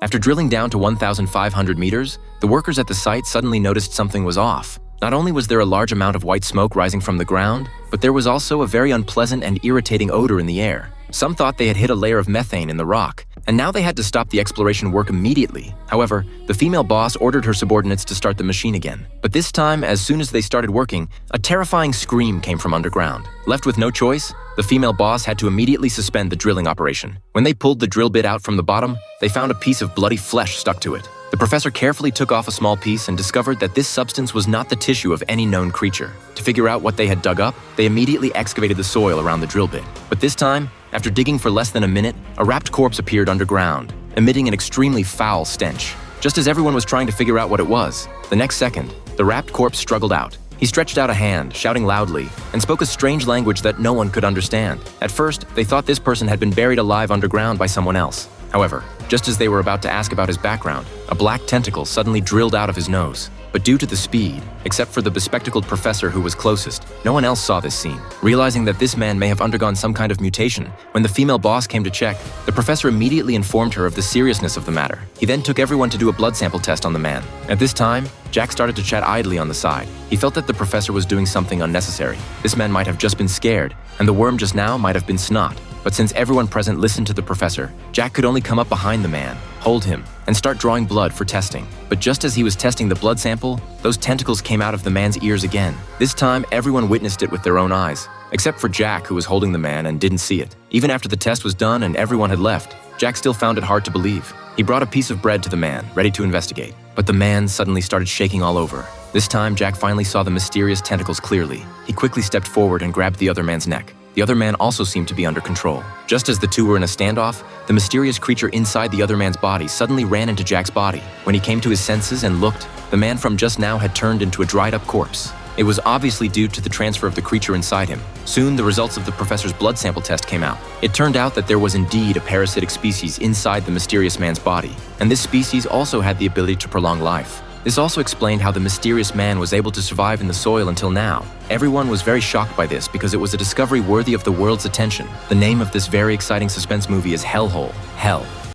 After drilling down to 1,500 meters, the workers at the site suddenly noticed something was off. Not only was there a large amount of white smoke rising from the ground, but there was also a very unpleasant and irritating odor in the air. Some thought they had hit a layer of methane in the rock, and now they had to stop the exploration work immediately. However, the female boss ordered her subordinates to start the machine again. But this time, as soon as they started working, a terrifying scream came from underground. Left with no choice, the female boss had to immediately suspend the drilling operation. When they pulled the drill bit out from the bottom, they found a piece of bloody flesh stuck to it. The professor carefully took off a small piece and discovered that this substance was not the tissue of any known creature. To figure out what they had dug up, they immediately excavated the soil around the drill bit. But this time, after digging for less than a minute, a wrapped corpse appeared underground, emitting an extremely foul stench. Just as everyone was trying to figure out what it was, the next second, the wrapped corpse struggled out. He stretched out a hand, shouting loudly, and spoke a strange language that no one could understand. At first, they thought this person had been buried alive underground by someone else. However, just as they were about to ask about his background, a black tentacle suddenly drilled out of his nose. But due to the speed, except for the bespectacled professor who was closest, no one else saw this scene. Realizing that this man may have undergone some kind of mutation, when the female boss came to check, the professor immediately informed her of the seriousness of the matter. He then took everyone to do a blood sample test on the man. At this time, Jack started to chat idly on the side. He felt that the professor was doing something unnecessary. This man might have just been scared, and the worm just now might have been snot. But since everyone present listened to the professor, Jack could only come up behind the man, hold him, and start drawing blood for testing. But just as he was testing the blood sample, those tentacles came out of the man's ears again. This time, everyone witnessed it with their own eyes, except for Jack, who was holding the man and didn't see it. Even after the test was done and everyone had left, Jack still found it hard to believe. He brought a piece of bread to the man, ready to investigate. But the man suddenly started shaking all over. This time, Jack finally saw the mysterious tentacles clearly. He quickly stepped forward and grabbed the other man's neck. The other man also seemed to be under control. Just as the two were in a standoff, the mysterious creature inside the other man's body suddenly ran into Jack's body. When he came to his senses and looked, the man from just now had turned into a dried-up corpse. It was obviously due to the transfer of the creature inside him. Soon, the results of the professor's blood sample test came out. It turned out that there was indeed a parasitic species inside the mysterious man's body, and this species also had the ability to prolong life. This also explained how the mysterious man was able to survive in the soil until now. Everyone was very shocked by this because it was a discovery worthy of the world's attention. The name of this very exciting suspense movie is Hellhole, Hell.